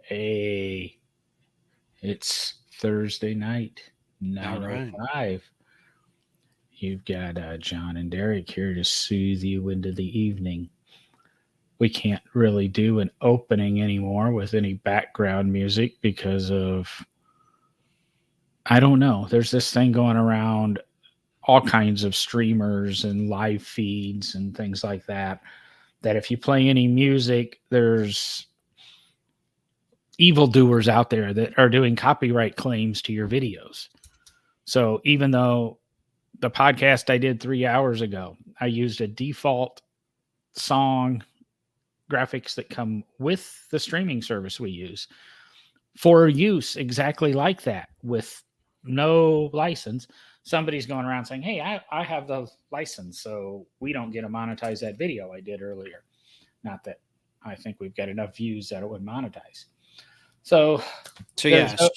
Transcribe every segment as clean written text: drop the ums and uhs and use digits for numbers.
Hey, it's Thursday night, All right. 9:05. You've got John and Derek here to soothe you into the evening. We can't really do an opening anymore with any background music because of, I don't know, there's this thing going around all kinds of streamers and live feeds and things like that. That if you play any music, there's evildoers out there that are doing copyright claims to your videos. So even though the podcast I did 3 hours ago, I used a default song graphics that come with the streaming service we use for use exactly like that with no license. Somebody's going around saying, hey, I have the license, so we don't get to monetize that video I did earlier. Not that I think we've got enough views that it would monetize. So So there's yeah,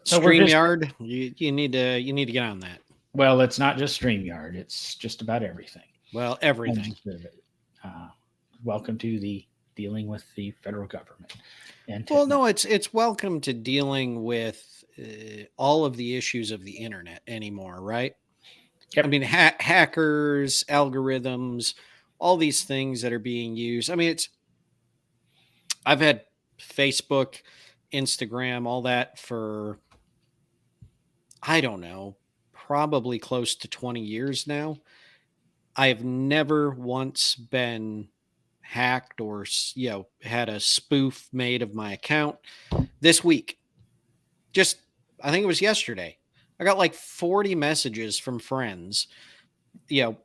so we're just StreamYard, you need to get on that. well, it's not just StreamYard, it's just about everything. Well, everything. Uh, welcome to the dealing with the federal government and Well, technology. no, it's welcome to dealing with all of the issues of the internet anymore, right? I Yep. mean, hackers, algorithms, all these things that are being used. I mean, I've had Facebook, Instagram, all that for I don't know, probably close to 20 years now. I have never once been hacked or had a spoof made of my account. This week, just I think it was yesterday, I got like 40 messages from friends,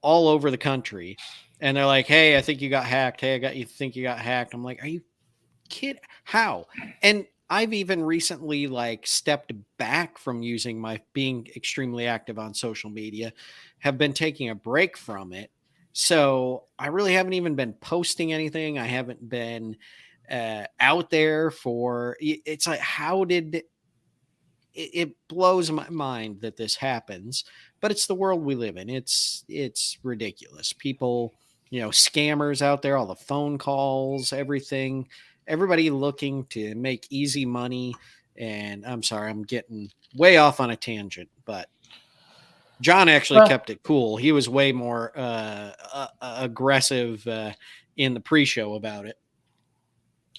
all over the country, and they're like, "Hey, I think you got hacked. Hey, I got you think you got hacked." I'm like, "Are you kid? How?" And I've even recently like stepped back from using my being extremely active on social media, have been taking a break from it. So I really haven't even been posting anything. I haven't been out there for it's like how did it blows my mind that this happens, but it's the world we live in. It's ridiculous. People, scammers out there, all the phone calls, everything, everybody looking to make easy money. And I'm sorry, I'm getting way off on a tangent, but John actually Well, kept it cool. He was way more aggressive in the pre-show about it.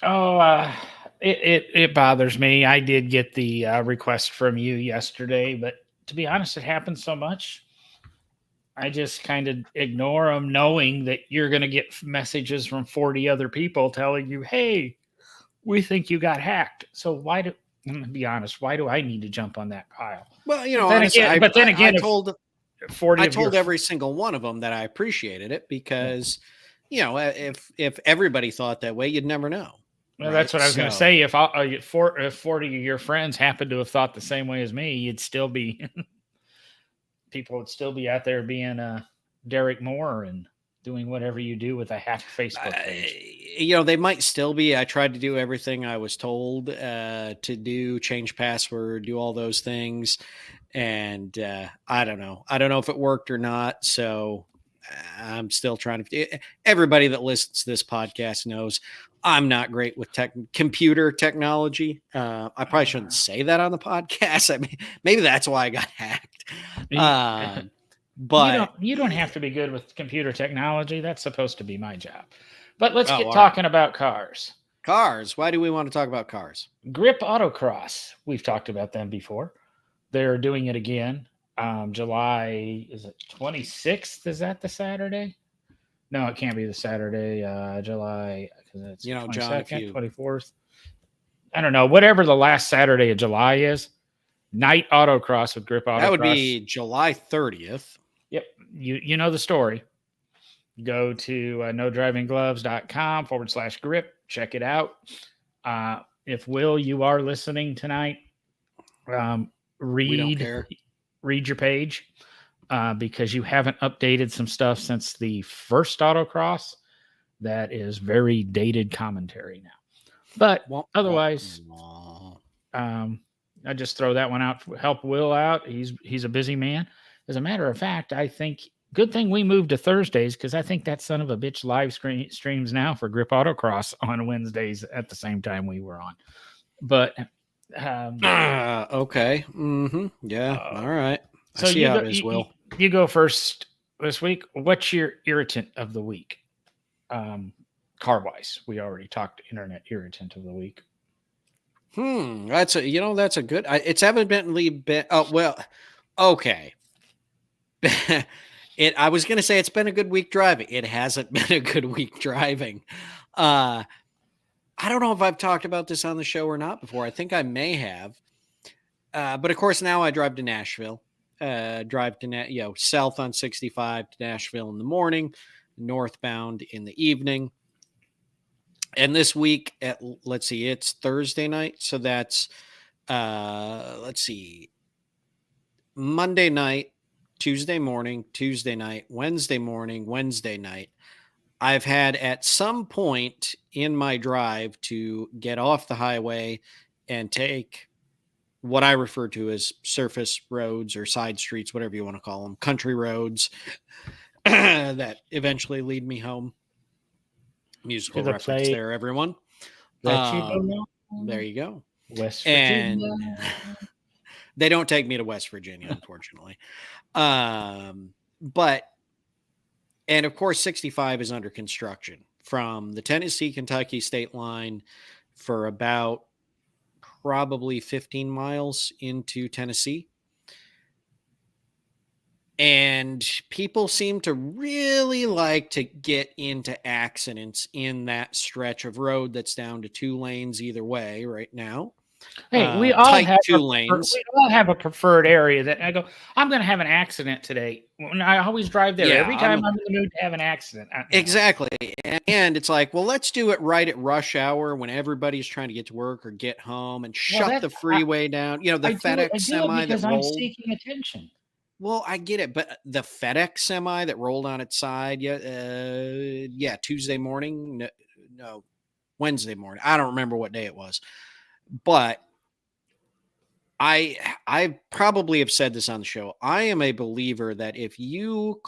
oh, it bothers me. I did get the request from you yesterday, but to be honest, it happens so much. I just kind of ignore them, knowing that you're going to get messages from 40 other people telling you, "Hey, we think you got hacked." So why do? I'm gonna be honest. Why do I need to jump on that pile? Well, But then honestly, again, I, but then I I again, if told 40 I of your told every single one of them that I appreciated it yeah, because, if everybody thought that way, you'd never know, well, right? that's what I was going to So, say. If 40 of your friends happen to have thought the same way as me, you'd still be people would still be out there being Derek Moore and doing whatever you do with a hacked Facebook page. they might still be. I tried to do everything I was told to do, change password, do all those things, and I don't know. I don't know if it worked or not. So I'm still trying to. Everybody that listens to this podcast knows I'm not great with computer technology. I probably shouldn't say that on the podcast. I mean, maybe that's why I got hacked. Uh, but You don't have to be good with computer technology. That's supposed to be my job. But let's oh, get all right. talking about cars. Cars. Why do we want to talk about cars? Grip Autocross. We've talked about them before. They're doing it again. July is it 26th? Is that the Saturday? No, it can't be the Saturday. July because it's John, if 22nd, you 24th. I don't know. Whatever the last Saturday of July is. Night Autocross with Grip that would Autocross. be July 30th. Yep, you know the story. Go to nodrivinggloves.com/grip. Check it out. If Will, you are listening tonight, um, We don't read care. read your page because you haven't updated some stuff since the first autocross. That is very dated commentary now. But Womp, womp, otherwise, womp. I just throw that one out. Help Will out. He's a busy man. As a matter of fact, I think good thing we moved to Thursdays because I think that son of a bitch live streams now for Grip Autocross on Wednesdays at the same time we were on. But Okay. Mm-hmm. Yeah. All right. I so see you how go, it is, Will. you go first this week. What's your irritant of the week? Car wise, we already talked internet irritant of the week. That's that's a good. It's evidently been. Oh well. Okay. I was gonna say it's been a good week driving. It hasn't been a good week driving. I don't know if I've talked about this on the show or not before. I think I may have. But of course, now I drive to Nashville. Drive to south on 65 to Nashville in the morning, northbound in the evening. And this week, let's see, it's Thursday night, so that's let's see, Monday night, Tuesday morning, Tuesday night, Wednesday morning, Wednesday night. I've had at some point in my drive to get off the highway and take what I refer to as surface roads or side streets, whatever you want to call them, country roads that eventually lead me home. Musical the reference play there, everyone. that you don't know. There you go. West And Virginia. they don't take me to West Virginia, unfortunately. But and of course, 65 is under construction from the Tennessee-Kentucky state line for about probably 15 miles into Tennessee. And people seem to really like to get into accidents in that stretch of road that's down to 2 lanes either way right now. Hey, we all Tight have 2 lanes. we all have a preferred area that I go, I'm going to have an accident today. When I always drive there. Yeah, Every time I'm in the mood to have an accident. Exactly. And it's like, well, let's do it right at rush hour when everybody's trying to get to work or get home and shut the freeway down. The FedEx semi that rolled. I'm seeking attention. Well, I get it, but the FedEx semi that rolled on its side, Tuesday morning, no, Wednesday morning. I don't remember what day it was, but I probably have said this on the show. I am a believer that if you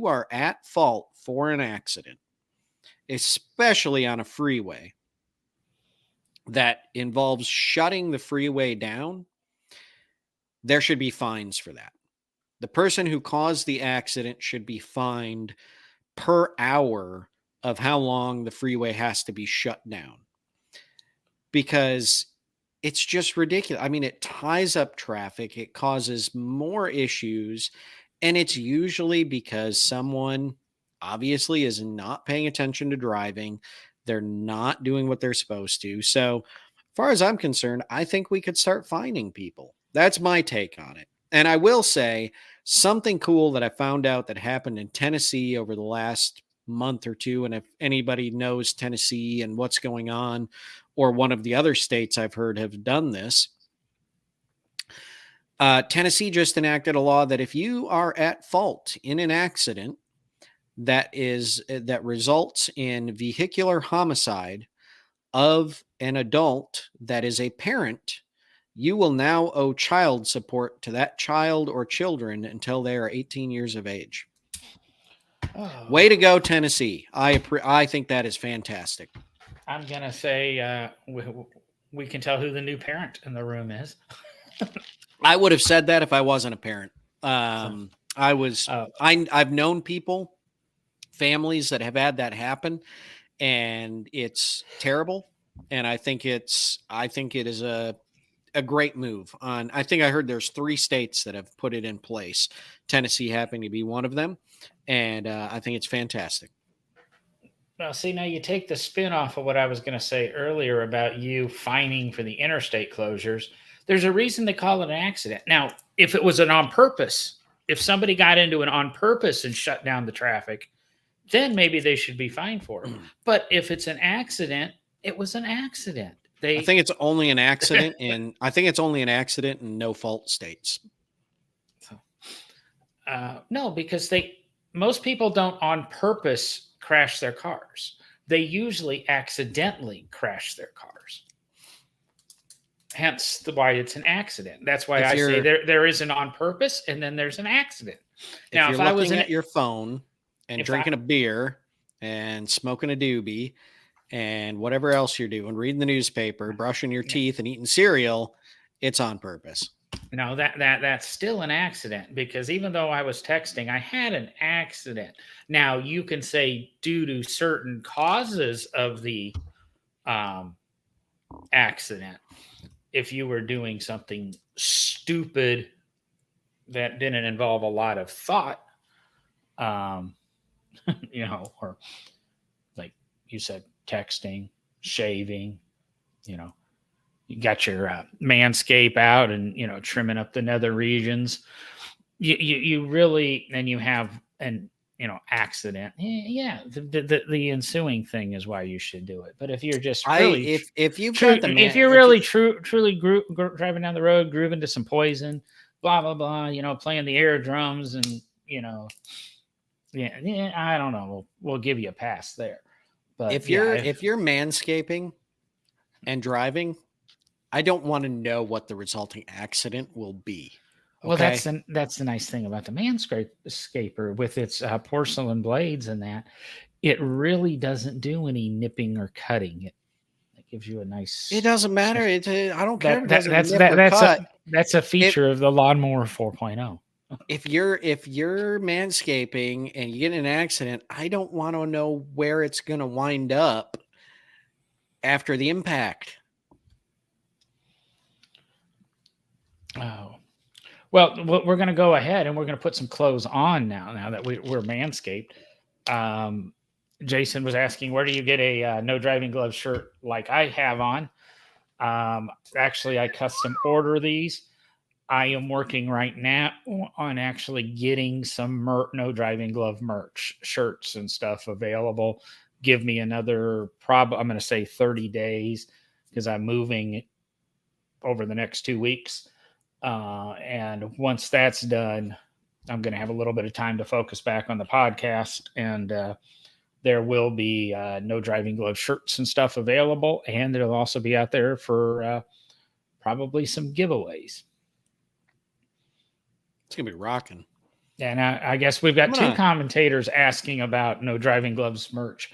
are at fault for an accident, especially on a freeway that involves shutting the freeway down, there should be fines for that. The person who caused the accident should be fined per hour of how long the freeway has to be shut down, because it's just ridiculous. I mean, it ties up traffic. It causes more issues. And it's usually because someone obviously is not paying attention to driving. They're not doing what they're supposed to. So, as far as I'm concerned, I think we could start fining people. That's my take on it. And I will say something cool that I found out that happened in Tennessee over the last month or two. And if anybody knows Tennessee and what's going on, or one of the other states I've heard have done this, Tennessee just enacted a law that if you are at fault in an accident that results in vehicular homicide of an adult that is a parent, you will now owe child support to that child or children until they are 18 years of age. Oh. Way to go, Tennessee. I think that is fantastic. I'm going to say we can tell who the new parent in the room is. I would have said that if I wasn't a parent. I've known people, families that have had that happen, and it's terrible. And I think it is a great move. I think I heard there's 3 states that have put it in place. Tennessee happening to be one of them. And I think it's fantastic. Well, see, now you take the spin off of what I was going to say earlier about you fining for the interstate closures. There's a reason they call it an accident. Now, if it was an on purpose, if somebody got into it on purpose and shut down the traffic, then maybe they should be fined for it. But if it's an accident, it was an accident. I think it's only an accident in no fault states. No, because most people don't on purpose crash their cars. They usually accidentally crash their cars. Hence why it's an accident. That's why I say there is an on purpose and then there's an accident. Now, if I was at your phone and drinking a beer and smoking a doobie and whatever else you're doing, reading the newspaper, brushing your teeth, and eating cereal, it's on purpose. No, that's still an accident, because even though I was texting, I had an accident. Now you can say due to certain causes of the accident, if you were doing something stupid that didn't involve a lot of thought, or like you said, texting, shaving, you got your Manscape out and, trimming up the nether regions. You really, and you have an, accident. Yeah. The ensuing thing is why you should do it. But if you're just really, if you've true, got the if you're really truly driving down the road, grooving to some Poison, blah, blah, blah, playing the air drums and, yeah, I don't know. We'll give you a pass there. But if you're manscaping and driving, I don't want to know what the resulting accident will be. Okay? Well, that's the nice thing about the Manscaper with its porcelain blades and that. It really doesn't do any nipping or cutting. It gives you a nice. It doesn't matter. I don't care. That's a feature of the Lawnmower 4.0. If you're manscaping and you get in an accident, I don't want to know where it's going to wind up after the impact. Oh, well, we're going to go ahead and we're going to put some clothes on now that we're Manscaped. Jason was asking, where do you get a no driving glove shirt like I have on? Actually, I custom order these. I am working right now on actually getting some no driving glove merch, shirts and stuff available. Give me another I'm going to say 30 days because I'm moving over the next 2 weeks. And once that's done, I'm going to have a little bit of time to focus back on the podcast, and there will be no driving glove shirts and stuff available. And it'll also be out there for probably some giveaways. It's going to be rocking. And I guess we've got two commentators asking about no driving gloves merch.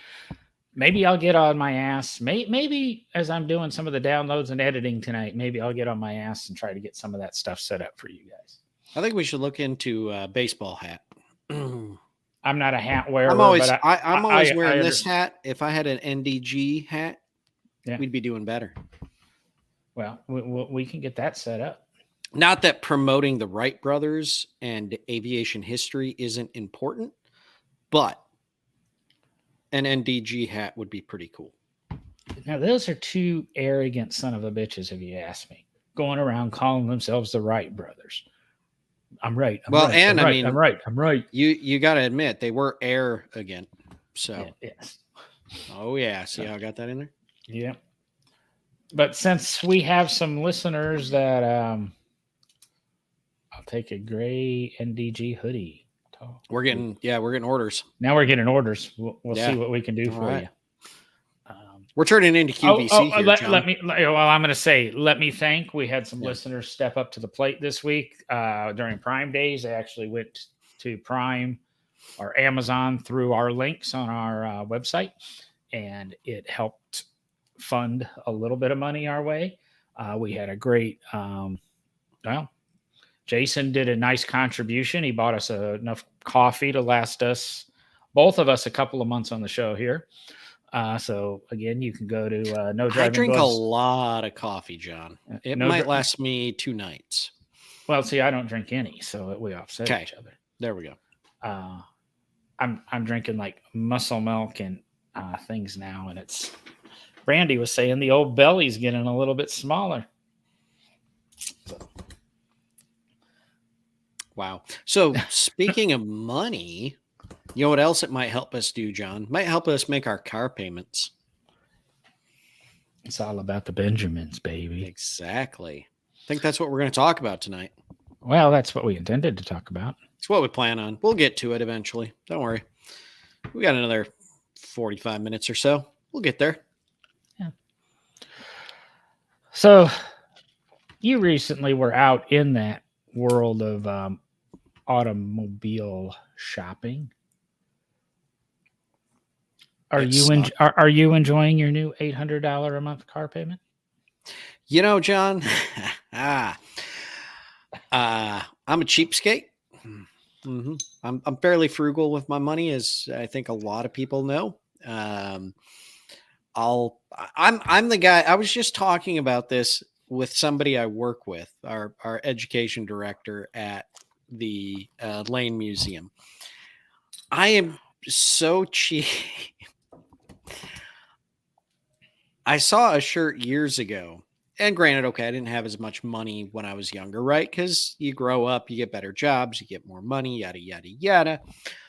Maybe I'll get on my ass. Maybe as I'm doing some of the downloads and editing tonight, maybe I'll get on my ass and try to get some of that stuff set up for you guys. I think we should look into a baseball hat. I'm not a hat wearer. I'm always wearing this hat. If I had an NDG hat, we'd be doing better. Well, we can get that set up. Not that promoting the Wright brothers and aviation history isn't important, but an NDG hat would be pretty cool. Now, those are two arrogant son of a bitches, if you ask me, going around calling themselves the Wright brothers. I'm right. I'm right. You got to admit they were arrogant. So yes. Oh yeah. See how I got that in there? Yeah. But since we have some listeners that I'll take a gray NDG hoodie. We're getting orders. Now we're getting orders. We'll see what we can do for you. We're turning into QVC here, John. I'm going to say, let me thank. We had some listeners step up to the plate this week during Prime Days. They actually went to Prime or Amazon through our links on our website, and it helped fund a little bit of money our way. We had a great, Jason did a nice contribution. He bought us enough coffee to last us, both of us, a couple of months on the show here. So again, you can go to No Driving Gloves. I drink a lot of coffee, John. It might last me 2 nights. Well, see, I don't drink any, so we offset each other. There we go. I'm drinking like muscle milk and things now, and it's. Brandy was saying the old belly's getting a little bit smaller. Wow. So speaking of money, you know what else it might help us do, John? It might help us make our car payments. It's all about the Benjamins, baby. Exactly. I think that's what we're going to talk about tonight. Well, that's what we intended to talk about. It's what we plan on. We'll get to it eventually. Don't worry. We got another 45 minutes or so. We'll get there. Yeah. So you recently were out in that world of automobile shopping. Are It you sucked. are you enjoying your new $800 a month car payment? You know, John, ah, I'm a cheapskate. hmm I'm fairly frugal with my money, as I think a lot of people know. Um, I'm the guy. I was just talking about this with somebody I work with, our education director at the Lane Museum. I am so cheap. I saw a shirt years ago. And granted, okay, I didn't have as much money when I was younger, right? Because you grow up, you get better jobs, you get more money, yada, yada, yada.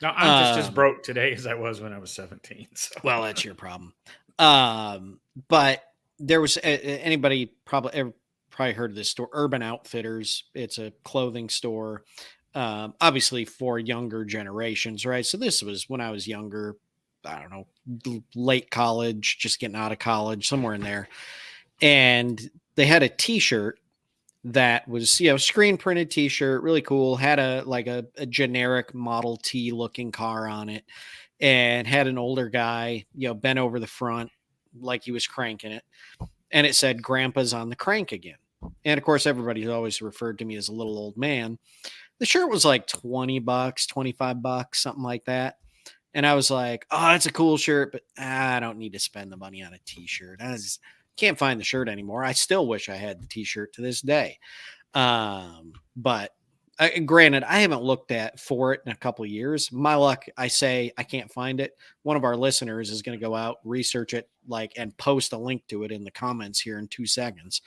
No, I'm just as Um, broke today as I was when I was 17. So well, that's your problem. But there was anybody probably heard of this store, Urban Outfitters. It's a clothing store, obviously for younger generations, right? So this was when I was younger. I don't know, late college, just getting out of college, somewhere in there. And they had a T-shirt that was, screen printed T-shirt, really cool. Had a generic Model T looking car on it, and had an older guy, bent over the front like he was cranking it, and it said "Grandpa's on the crank again." And of course, everybody's always referred to me as a little old man. The shirt was like $20, $25, something like that. And I was like, "Oh, that's a cool shirt, but I don't need to spend the money on a T-shirt. I just can't find the shirt anymore." I still wish I had the T-shirt to this day. But granted, I haven't looked for it in a couple of years. My luck, I say I can't find it. One of our listeners is going to go out, research it, and post a link to it in the comments here in 2 seconds.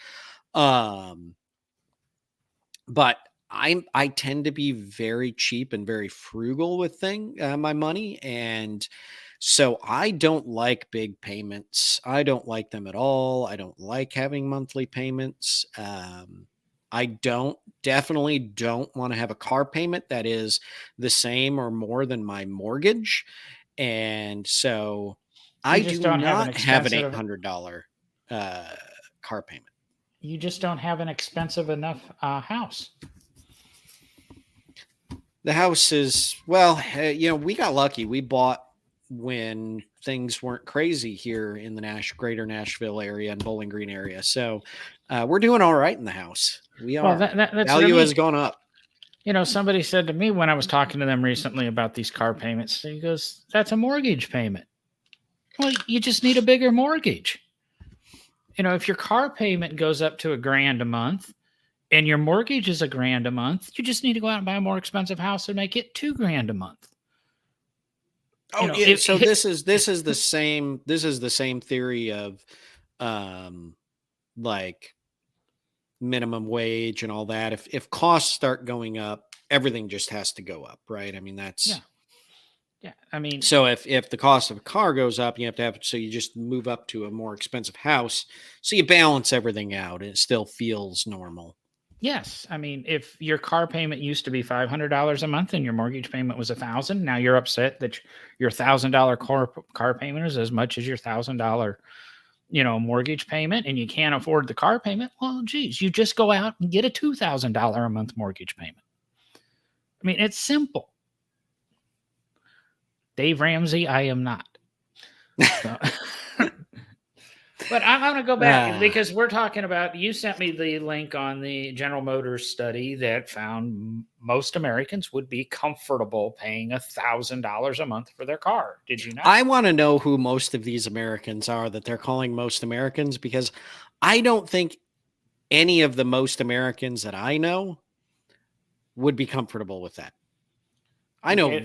Um, but I tend to be very cheap and very frugal with my money, and so I don't like big payments. I don't like them at all. I don't like having monthly payments. I definitely don't want to have a car payment that is the same or more than my mortgage, and so you I just do don't have an not have an expensive $800 uh, car payment. you just don't have an expensive enough house. The house is, well, we got lucky. We bought when things weren't crazy here in the greater Nashville area and Bowling Green area. So we're doing all right in the house. We Well, are. that's what I Value has mean. gone up. Somebody said to me when I was talking to them recently about these car payments, he goes, "That's a mortgage payment." Well, you just need a bigger mortgage. If your car payment goes up to $1,000 a month and your mortgage is $1,000 a month, you just need to go out and buy a more expensive house and make it $2,000 a month. Oh, yeah. So this is the same theory of like minimum wage and all that. If costs start going up, everything just has to go up, right? I mean, that's yeah. I mean, so if the cost of a car goes up, so you just move up to a more expensive house. So you balance everything out and it still feels normal. yes. I mean, if your car payment used to be $500 a month and your mortgage payment was $1,000, now you're upset that your $1,000 car payment is as much as your $1,000 mortgage payment, and you can't afford the car payment. Well, geez, you just go out and get a $2,000 a month mortgage payment. I mean, it's simple. Dave Ramsey, I am not. So, but I'm going to go back because we're talking about, you sent me the link on the General Motors study that found most Americans would be comfortable paying $1,000 a month for their car. Did you not? I want to know who most of these Americans are that they're calling most Americans, because I don't think any of the most Americans that I know would be comfortable with that. I know.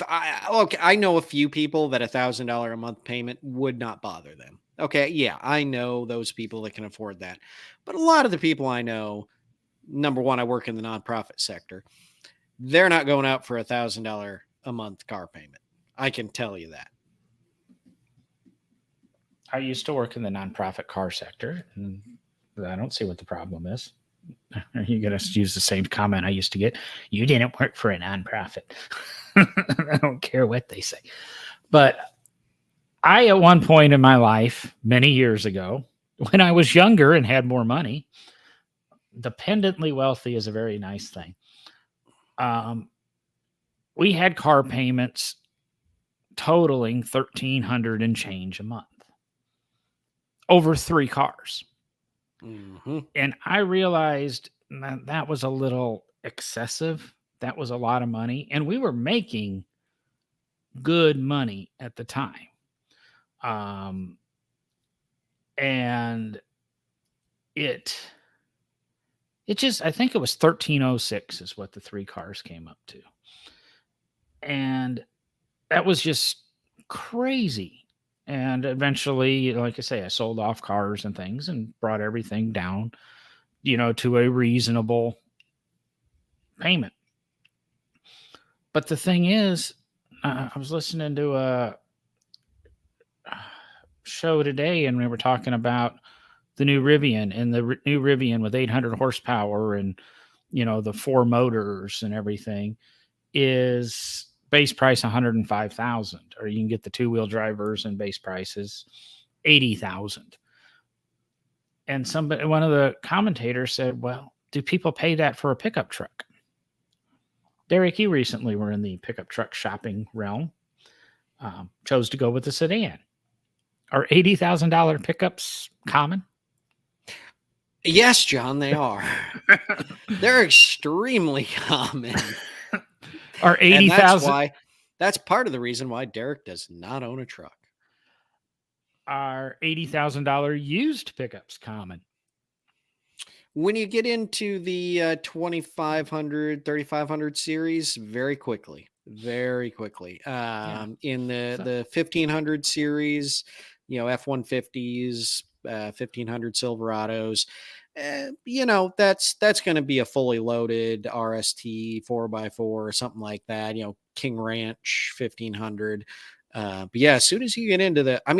I know a few people that $1,000 a month payment would not bother them. Okay, yeah, I know those people that can afford that. But a lot of the people I know, number one, I work in the nonprofit sector. They're not going out for $1,000 a month car payment. I can tell you that. I used to work in the nonprofit car sector, and I don't see what the problem is. Are you going to use the same comment I used to get? You didn't work for a nonprofit. I don't care what they say. But I, at one point in my life, many years ago, when I was younger and had more money, dependently wealthy is a very nice thing. We had car payments totaling $1,300 and change a month over 3 cars. Mm-hmm. And I realized that was a little excessive. That was a lot of money. And we were making good money at the time. And it just, I think it was 1306 is what the 3 cars came up to. And that was just crazy. And eventually, like I say, I sold off cars and things and brought everything down, to a reasonable payment. But the thing is, I was listening to a show today, and we were talking about the new Rivian, and the new Rivian with 800 horsepower and, the 4 motors and everything is base price 105,000, or you can get the 2-wheel drivers and base prices 80,000. And one of the commentators said, well, do people pay that for a pickup truck? Derek, you recently were in the pickup truck shopping realm, chose to go with the sedan. Are $80,000 pickups common? Yes, John, they are. They're extremely common. Are 80,000? That's part of the reason why Derek does not own a truck. Are $80,000 used pickups common? When you get into the 2500, 3500 series, very quickly. In the 1500 series, F-150s, 1500 Silverados, that's going to be a fully loaded RST 4x4 or something like that, King Ranch 1500. But yeah, as soon as you get into I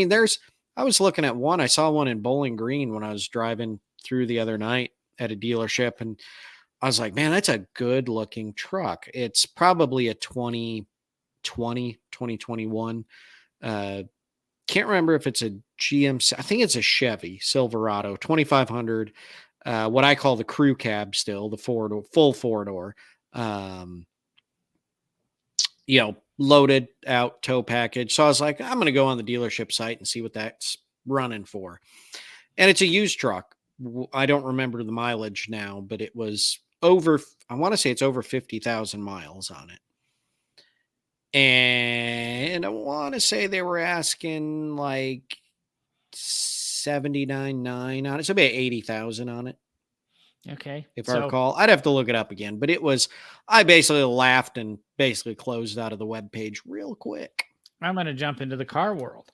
was looking at one, I saw one in Bowling Green when I was driving through the other night at a dealership, and I was like, man, that's a good looking truck. It's probably a 2021. Can't remember if it's a GMC. I think it's a Chevy Silverado 2500. What I call the crew cab, still the full 4-door. Loaded out tow package. So I was like, I'm going to go on the dealership site and see what that's running for. And it's a used truck. I don't remember the mileage now, but it was over, I want to say it's over 50,000 miles on it. And I want to say they were asking like 79.9 on it. So about 80,000 on it. Okay. If I recall, I'd have to look it up again, but I basically laughed and basically closed out of the webpage real quick. I'm going to jump into the car world.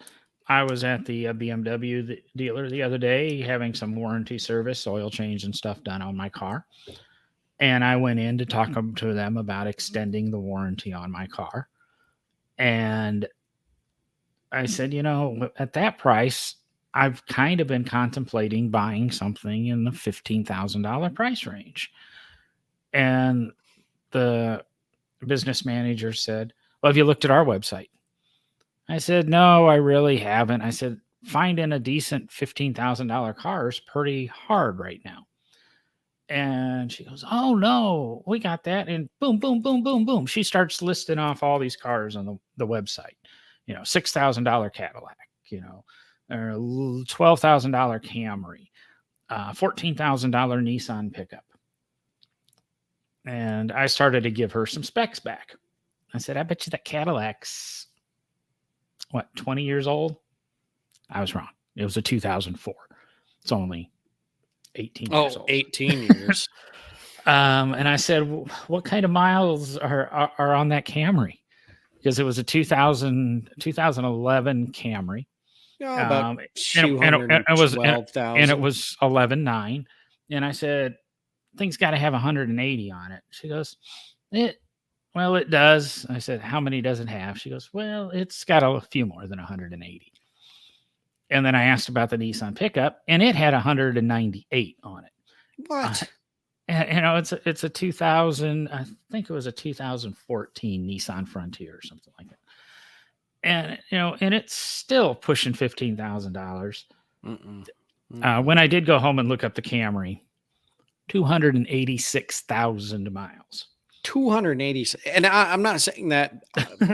I was at the BMW dealer the other day having some warranty service, oil change and stuff done on my car. And I went in to talk to them about extending the warranty on my car. And I said, at that price, I've kind of been contemplating buying something in the $15,000 price range. And the business manager said, well, have you looked at our website? I said, no, I really haven't. I said, finding a decent $15,000 car is pretty hard right now. And she goes, oh, no, we got that. And boom, boom, boom, boom, boom. She starts listing off all these cars on the website, $6,000 Cadillac, or $12,000 Camry, $14,000 Nissan pickup. And I started to give her some specs back. I said, I bet you that Cadillac's 20 years old? I was wrong. It was a 2004. It's only 18 years old. 18 years. And I said, what kind of miles are on that Camry? Because it was a 2011 Camry. About and it was 11.9. And I said, thing's got to have 180 on it. She goes, it does. I said, how many does it have? She goes, well, it's got a few more than 180. And then I asked about the Nissan pickup, and it had 198 on it. What? It's a 2000. I think it was a 2014 Nissan Frontier or something like that. And and it's still pushing $15,000. When I did go home and look up the Camry, 286,000 miles. 280. And I'm not saying that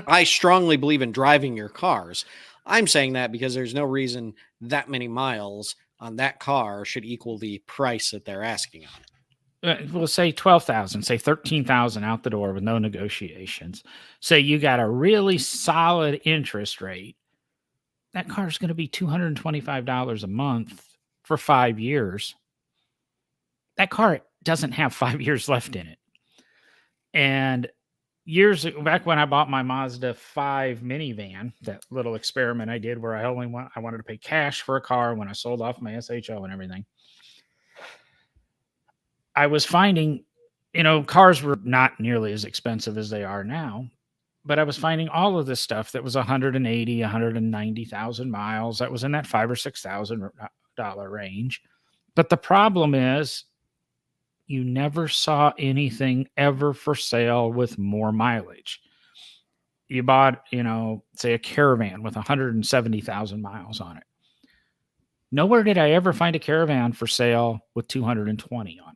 I strongly believe in driving your cars. I'm saying that because there's no reason that many miles on that car should equal the price that they're asking on it. We'll say 12,000, say 13,000 out the door with no negotiations. Say you got a really solid interest rate. That car is going to be $225 a month for 5 years. That car doesn't have 5 years left in it. And years back when I bought my Mazda 5 minivan, that little experiment I did where I wanted to pay cash for a car when I sold off my SHO and everything. I was finding, cars were not nearly as expensive as they are now, but I was finding all of this stuff that was 180, 190,000 miles. That was in that $5,000 or $6,000 range. But the problem is, you never saw anything ever for sale with more mileage. You bought, say a Caravan with 170,000 miles on it. Nowhere did I ever find a Caravan for sale with 220 on it.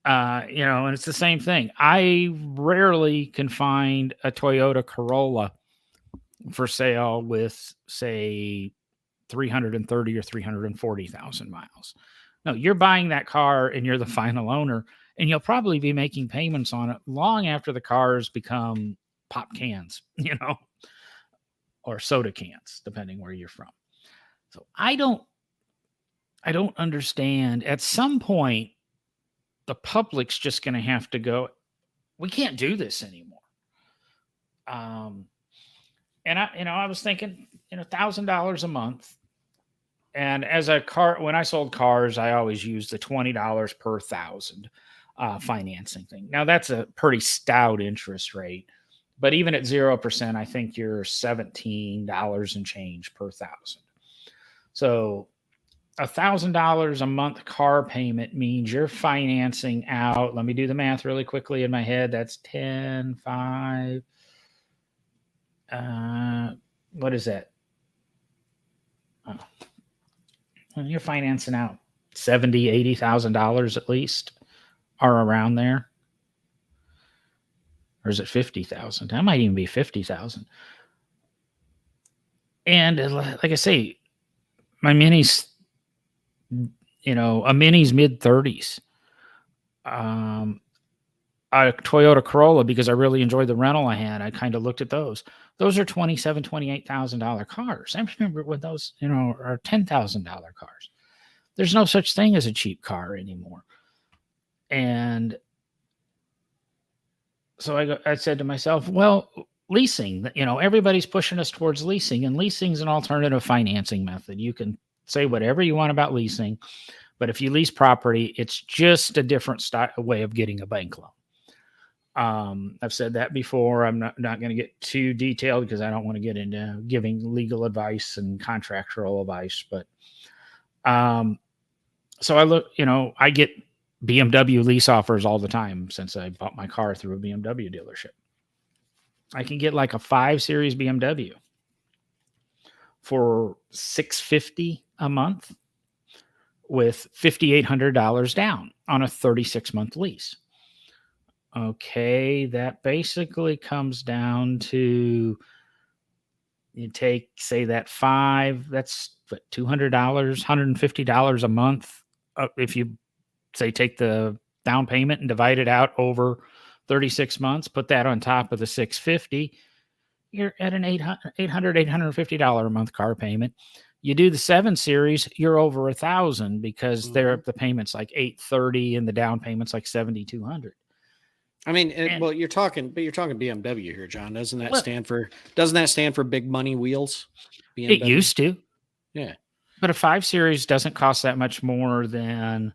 And it's the same thing. I rarely can find a Toyota Corolla for sale with, say, 330 or 340,000 miles. No, you're buying that car and you're the final owner, and you'll probably be making payments on it long after the cars become pop cans, or soda cans, depending where you're from. So I don't understand. At some point, the public's just going to have to go, we can't do this anymore. And I was thinking, $1,000 a month. And as when I sold cars, I always used the $20 per thousand financing thing. Now that's a pretty stout interest rate, but even at 0%, I think you're $17 and change per thousand. So $1,000 a month car payment means you're financing out. Let me do the math really quickly in my head. That's 10, 5. What is that? Oh. Well, you're financing out $70,000, $80,000 at least, are around there. Or is it 50,000? That might even be 50,000. And like I say, my Mini's, a Mini's mid-30s. A Toyota Corolla, because I really enjoyed the rental I had, I kind of looked at those. Those are $27,000, $28,000 cars. I remember when those, are $10,000 cars. There's no such thing as a cheap car anymore. And so I said to myself, well, leasing, everybody's pushing us towards leasing, and leasing is an alternative financing method. You can say whatever you want about leasing, but if you lease property, it's just a different way of getting a bank loan. I've said that before. I'm not going to get too detailed because I don't want to get into giving legal advice and contractual advice. But so I get BMW lease offers all the time since I bought my car through a BMW dealership. I can get like a 5 Series BMW for $650 a month with $5,800 down on a 36-month lease. Okay, that basically comes down to, you take, say, that 5, that's what, $200, $150 a month. If you, say, take the down payment and divide it out over 36 months, put that on top of the $650, you're at an $850 a month car payment. You do the 7 Series, you're over $1,000 because the payment's like $830 and the down payment's like $7,200. I mean, you're talking BMW here, John. Doesn't that stand for big money wheels? BMW? It used to. Yeah. But a 5 Series doesn't cost that much more than,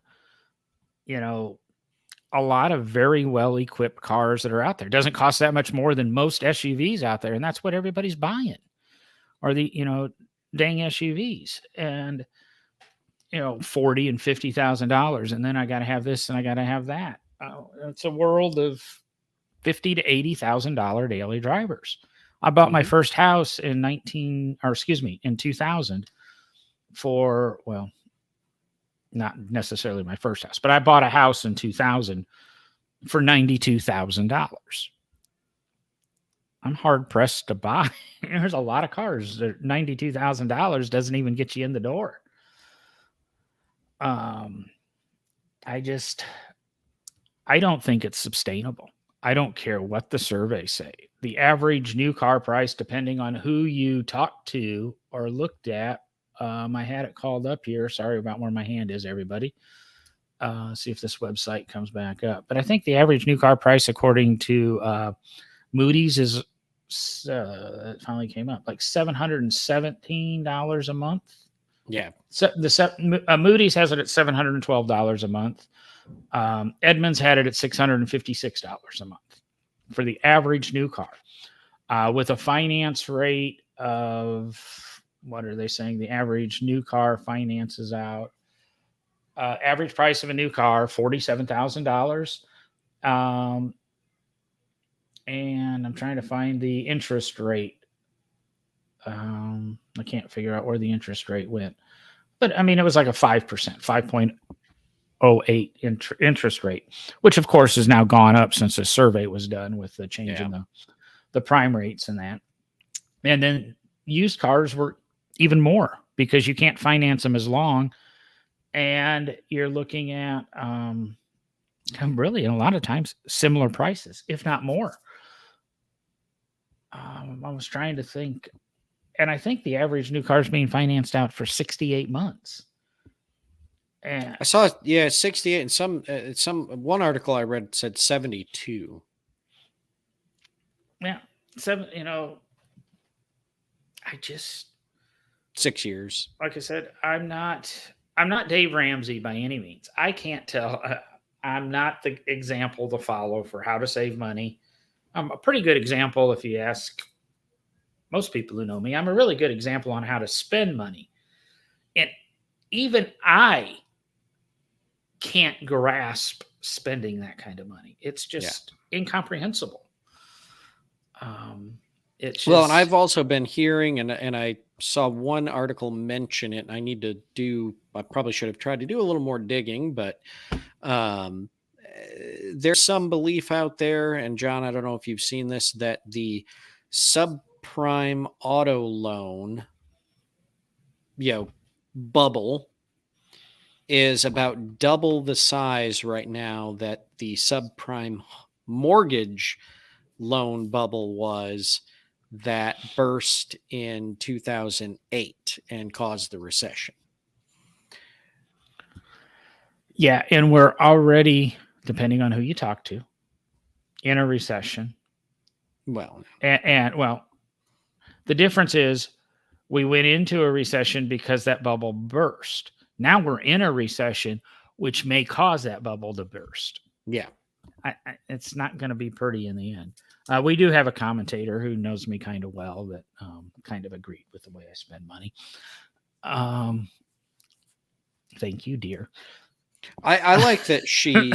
a lot of very well-equipped cars that are out there. It doesn't cost that much more than most SUVs out there, and that's what everybody's buying. Or the, dang SUVs. And, $40,000 and $50,000. And then I got to have this and I got to have that. It's a world of $50,000 to $80,000 daily drivers. I bought my first house in 2000 for, well, not necessarily my first house, but I bought a house in 2000 for $92,000. I'm hard pressed to buy. There's a lot of cars that $92,000 doesn't even get you in the door. I don't think it's sustainable. I don't care what the surveys say. The average new car price, depending on who you talk to or looked at, I had it called up here. Sorry about where my hand is, everybody. See if this website comes back up. But I think the average new car price, according to Moody's, is it finally came up like $717 a month. Yeah. So Moody's has it at $712 a month. Edmunds had it at $656 a month for the average new car, with a finance rate of, what are they saying? The average new car finances out. Average price of a new car, $47,000. And I'm trying to find the interest rate. I can't figure out where the interest rate went, but I mean, it was like a 5%, 5.08 interest rate, which of course has now gone up since the survey was done with the change in the prime rates and that. And then used cars were even more because you can't finance them as long. And you're looking at really, a lot of times, similar prices, if not more. I was trying to think, and I think the average new car is being financed out for 68 months. And I saw, 68, and one article I read said 72. Yeah, 6 years. Like I said, I'm not Dave Ramsey by any means. I can't tell. I'm not the example to follow for how to save money. I'm a pretty good example if you ask most people who know me. I'm a really good example on how to spend money. And even I can't grasp spending that kind of money. It's just incomprehensible. It's just, well, and I've also been hearing, and I saw one article mention it. And I probably should have tried to do a little more digging, but there's some belief out there, and John, I don't know if you've seen this, that the subprime auto loan, bubble is about double the size right now that the subprime mortgage loan bubble was, that burst in 2008 and caused the recession. Yeah, and we're already, depending on who you talk to, in a recession. Well, and the difference is we went into a recession because that bubble burst. Now we're in a recession, which may cause that bubble to burst. Yeah. It's not going to be pretty in the end. We do have a commentator who knows me kind of well that kind of agreed with the way I spend money. Thank you, dear. I like that she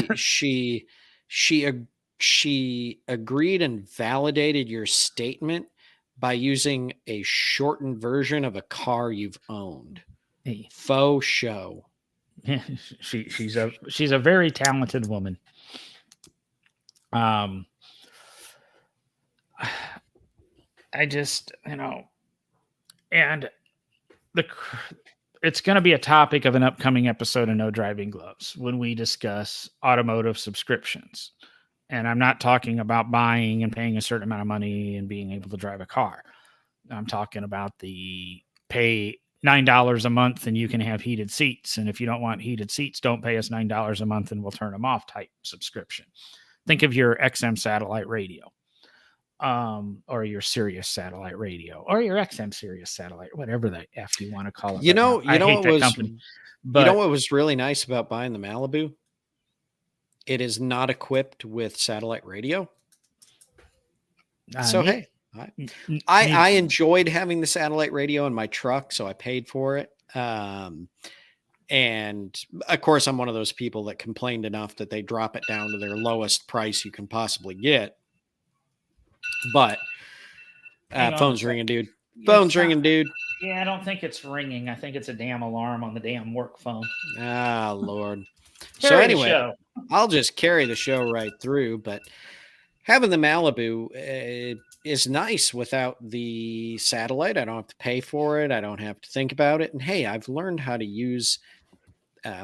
agreed and validated your statement by using a shortened version of a car you've owned. Hey. Faux show. She's a very talented woman. I just, and it's going to be a topic of an upcoming episode of No Driving Gloves when we discuss automotive subscriptions. And I'm not talking about buying and paying a certain amount of money and being able to drive a car. I'm talking about the pay $9 a month and you can have heated seats. And if you don't want heated seats, don't pay us $9 a month and we'll turn them off type subscription. Think of your XM satellite radio, or your Sirius satellite radio, or your XM Sirius satellite, whatever the F you want to call it. You know what was really nice about buying the Malibu? It is not equipped with satellite radio. So hey, I enjoyed having the satellite radio in my truck, so I paid for it. And of course, I'm one of those people that complained enough that they drop it down to their lowest price you can possibly get. But phone's ringing, dude. Phone's ringing, dude. Yeah, I don't think it's ringing. I think it's a damn alarm on the damn work phone. Ah, Lord. So Carry the anyway, show. I'll just carry the show right through. But having the Malibu is nice without the satellite. I don't have to pay for it. I don't have to think about it. And hey, I've learned how to use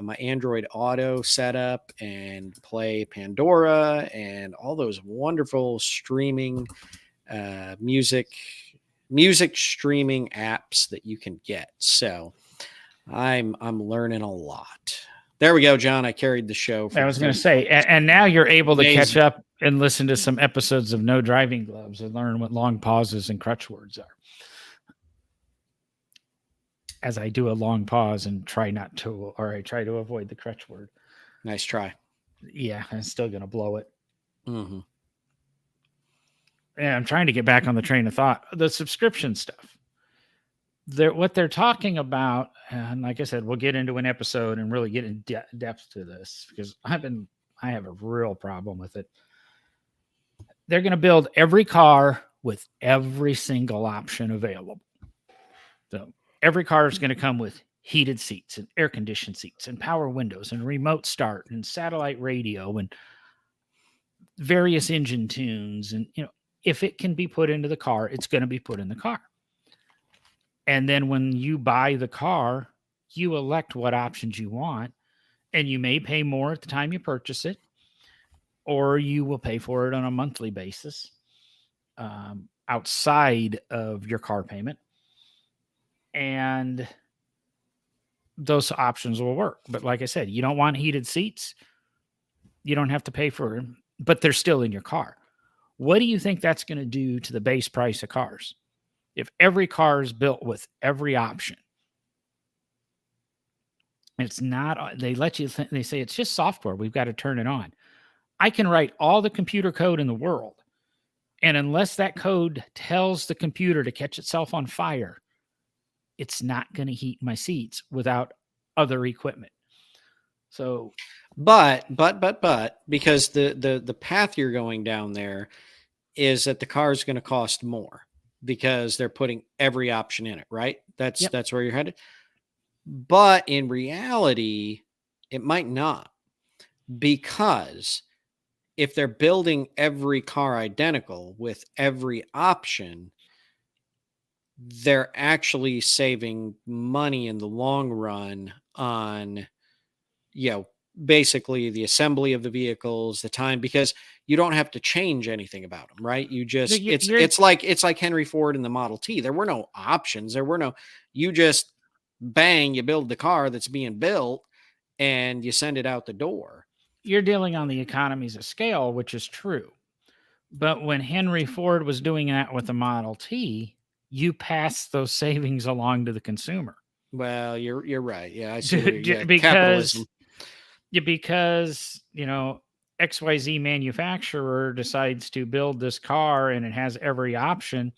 my Android Auto setup and play Pandora and all those wonderful streaming music streaming apps that you can get. So I'm learning a lot. There we go, John. I carried the show. I was going to say, and now you're able to catch up and listen to some episodes of No Driving Gloves and learn what long pauses and crutch words are. As I do a long pause and try to avoid the crutch word. Nice try. Yeah, I'm still going to blow it. Mm-hmm. And I'm trying to get back on the train of thought. The subscription stuff. What they're talking about, and like I said, we'll get into an episode and really get in depth to this because I have a real problem with it. They're going to build every car with every single option available. So every car is going to come with heated seats and air conditioned seats and power windows and remote start and satellite radio and various engine tunes. And, if it can be put into the car, it's going to be put in the car. And then when you buy the car, you elect what options you want, and you may pay more at the time you purchase it, or you will pay for it on a monthly basis outside of your car payment. And those options will work. But like I said, you don't want heated seats, you don't have to pay for them, but they're still in your car. What do you think that's going to do to the base price of cars? If every car is built with every option, it's not, they let you, they say it's just software. We've got to turn it on. I can write all the computer code in the world. And unless that code tells the computer to catch itself on fire, it's not going to heat my seats without other equipment. So, but because the path you're going down there is that the car is going to cost more because they're putting every option in it, right? That's where you're headed. But in reality, it might not, because if they're building every car identical with every option, they're actually saving money in the long run on, basically the assembly of the vehicles, the time, because you don't have to change anything about them, right? You just, it's like Henry Ford and the Model T. There were no options. You just bang, you build the car that's being built and you send it out the door. You're dealing on the economies of scale, which is true. But when Henry Ford was doing that with the Model T, you pass those savings along to the consumer. Well, you're right. Yeah, I see. Because XYZ manufacturer decides to build this car and it has every option,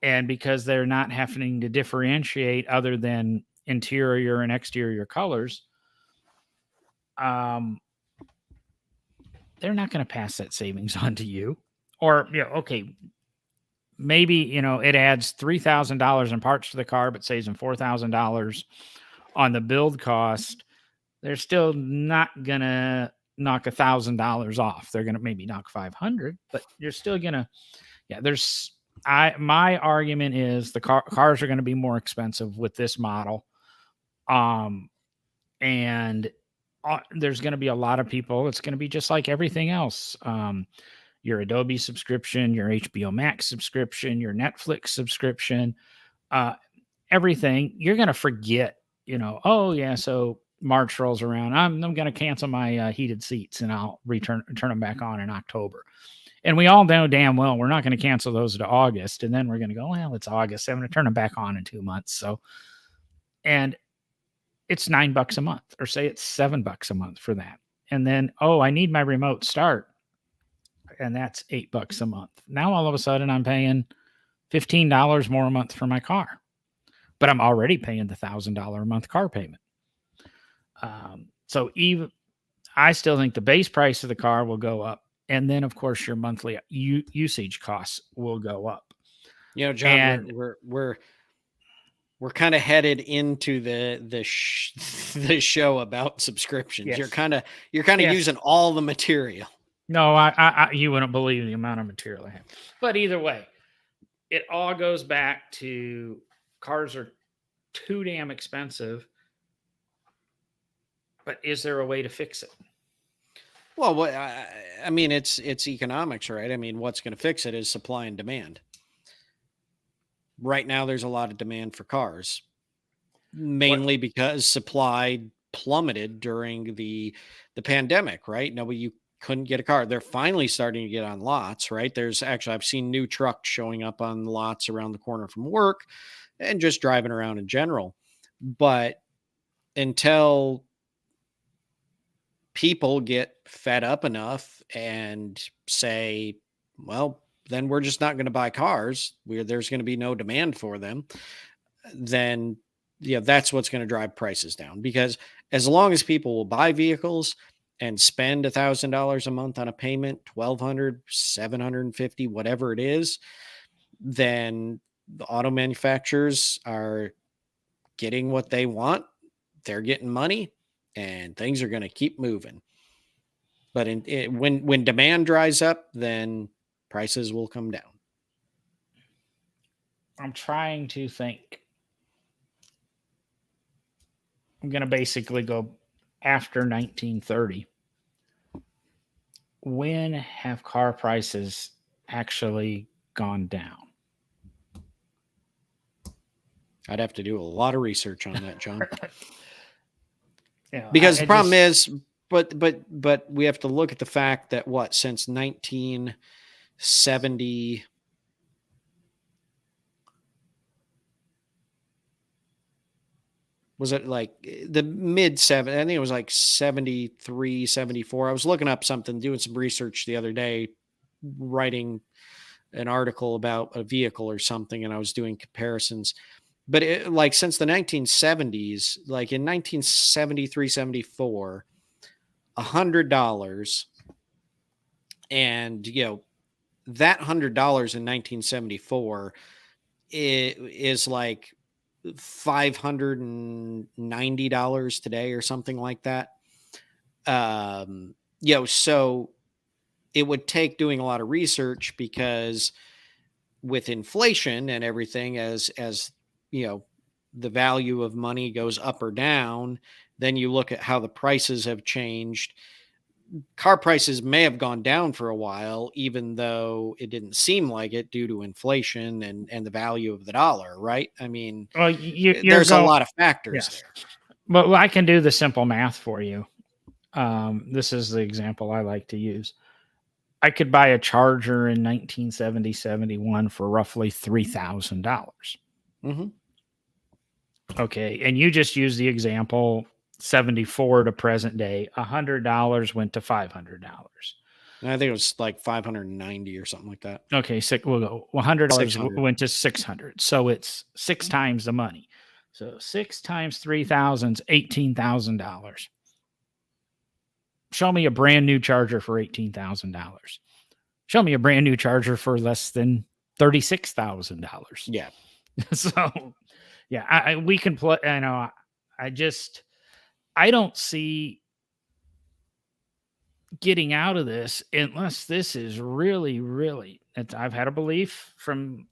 and because they're not having to differentiate other than interior and exterior colors, they're not going to pass that savings on to you. Or, maybe, it adds $3,000 in parts to the car, but saves them $4,000 on the build cost. They're still not going to knock $1,000 off. They're going to maybe knock 500, but you're still going to, my argument is the cars are going to be more expensive with this model. And there's going to be a lot of people. It's going to be just like everything else. Your Adobe subscription, your HBO Max subscription, your Netflix subscription, everything. You're going to forget, so March rolls around. I'm going to cancel my heated seats and I'll turn them back on in October. And we all know damn well we're not going to cancel those to August. And then we're going to go, well, it's August. I'm going to turn them back on in 2 months. So, and it's $9 a month, or say it's $7 a month for that. And then, I need my remote start. And that's $8 a month. Now, all of a sudden I'm paying $15 more a month for my car, but I'm already paying the $1,000 a month car payment. So I still think the base price of the car will go up. And then, of course, your monthly usage costs will go up. John, we're we're kind of headed into the show about subscriptions. Yes. You're kind of Yes. using all the material. No, I you wouldn't believe the amount of material I have. But either way, it all goes back to cars are too damn expensive. But is there a way to fix it? Well, I mean, it's economics, right? I mean, what's going to fix it is supply and demand. Right now, there's a lot of demand for cars, mainly because supply plummeted during the pandemic, right? Nobody, you couldn't get a car. They're finally starting to get on lots, right? There's actually, I've seen new trucks showing up on lots around the corner from work and just driving around in general. But until people get fed up enough and say, well, then we're just not going to buy cars where there's going to be no demand for them, then yeah, that's what's going to drive prices down. Because as long as people will buy vehicles and spend $1,000 a month on a payment, 1,200, 750, whatever it is, then the auto manufacturers are getting what they want. They're getting money and things are going to keep moving. But when demand dries up, then prices will come down. I'm trying to think. I'm going to basically go after 1930. When have car prices actually gone down? I'd have to do a lot of research on that, John. Yeah, because the problem is, but we have to look at the fact that since 1970, was it like the mid 70s? I think it was like 73, 74. I was looking up something, doing some research the other day, writing an article about a vehicle or something, and I was doing comparisons. But like since the 1970s, like in 1973, 74, $100, and that $100 in 1974 is like $590 today or something like that. So it would take doing a lot of research, because with inflation and everything, as the value of money goes up or down, then you look at how the prices have changed. Car prices may have gone down for a while, even though it didn't seem like it due to inflation and the value of the dollar, right? I mean, well, there's a lot of factors there. Well, I can do the simple math for you. This is the example I like to use. I could buy a Charger in 1970, 71 for roughly $3,000. Mm-hmm. Okay. And you just use the example 74 to present day, $100 went to $500. I think it was like 590 or something like that. Okay. We'll go $100 went to 600. So it's 6 times the money. So 6 times 3,000 is $18,000. Show me a brand new Charger for $18,000. Show me a brand new Charger for less than $36,000. Yeah. So, yeah, we can play. I know. I don't see getting out of this unless this is really, really. I've had a belief from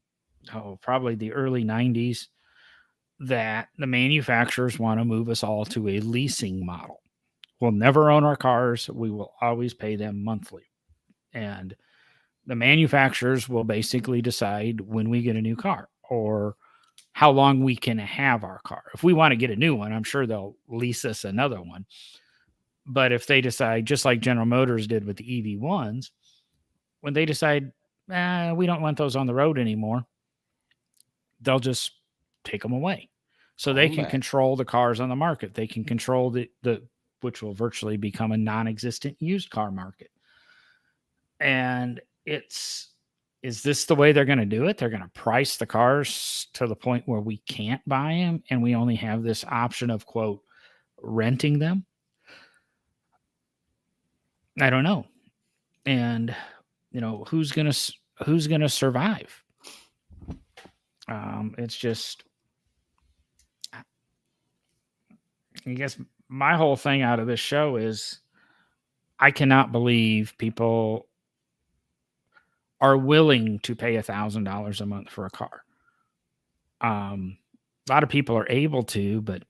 probably the early 90s that the manufacturers want to move us all to a leasing model. We'll never own our cars. We will always pay them monthly. And the manufacturers will basically decide when we get a new car or how long we can have our car. If we want to get a new one, I'm sure they'll lease us another one. But if they decide, just like General Motors did with the EV1s, when they decide, we don't want those on the road anymore, they'll just take them away. So they can control the cars on the market. They can control the which will virtually become a non-existent used car market. And is this the way they're going to do it? They're going to price the cars to the point where we can't buy them and we only have this option of, quote, renting them. I don't know. And who's going to survive? It's just, I guess my whole thing out of this show is I cannot believe people are willing to pay $1,000 a month for a car. A lot of people are able to, but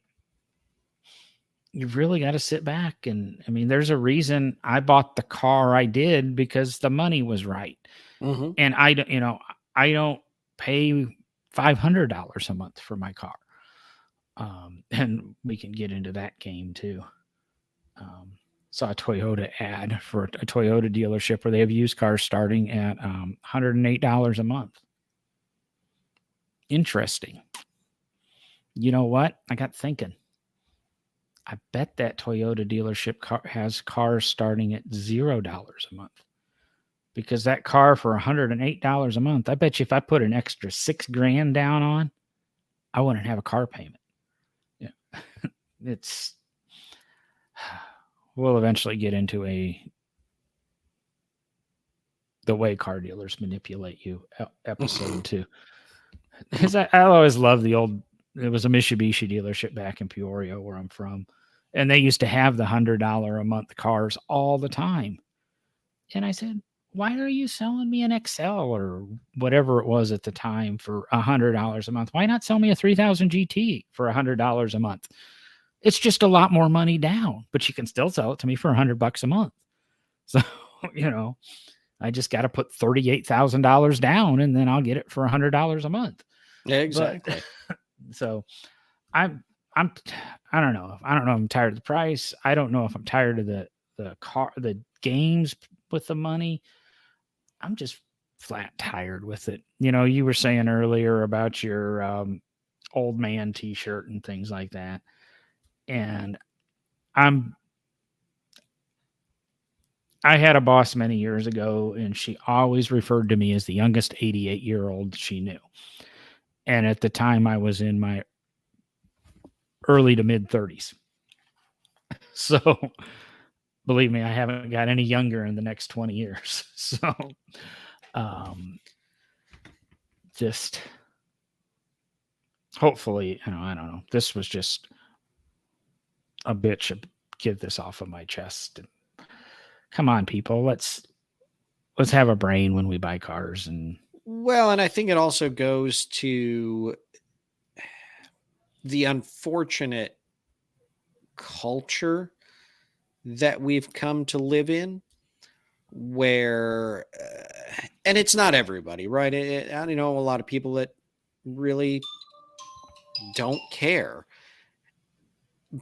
you've really got to sit back. And I mean, there's a reason I bought the car I did, because the money was right. Mm-hmm. And I don't pay $500 a month for my car. And we can get into that game too. Saw a Toyota ad for a Toyota dealership where they have used cars starting at $108 a month. Interesting. You know what? I got thinking. I bet that Toyota dealership has cars starting at $0 a month, because that car for $108 a month, I bet you if I put an extra $6,000 down on, I wouldn't have a car payment. Yeah, we'll eventually get into the way car dealers manipulate you episode 2. Because I always love it was a Mitsubishi dealership back in Peoria where I'm from. And they used to have the $100 a month cars all the time. And I said, why are you selling me an XL or whatever it was at the time for $100 a month? Why not sell me a 3000 GT for $100 a month? It's just a lot more money down, but you can still sell it to me for $100 a month. So, I just got to put $38,000 down and then I'll get it for $100 a month. Yeah, exactly. So I don't know. I don't know if I'm tired of the price. I don't know if I'm tired of the games with the money. I'm just flat tired with it. You were saying earlier about your old man t-shirt and things like that. And I had a boss many years ago, and she always referred to me as the youngest 88-year-old she knew. And at the time, I was in my early to mid 30s. So believe me, I haven't got any younger in the next 20 years. So just hopefully, I don't know. This was just a bitch to get this off of my chest. And come on, people, let's have a brain when we buy cars. And I think it also goes to the unfortunate culture that we've come to live in, where and it's not everybody, right? I know a lot of people that really don't care,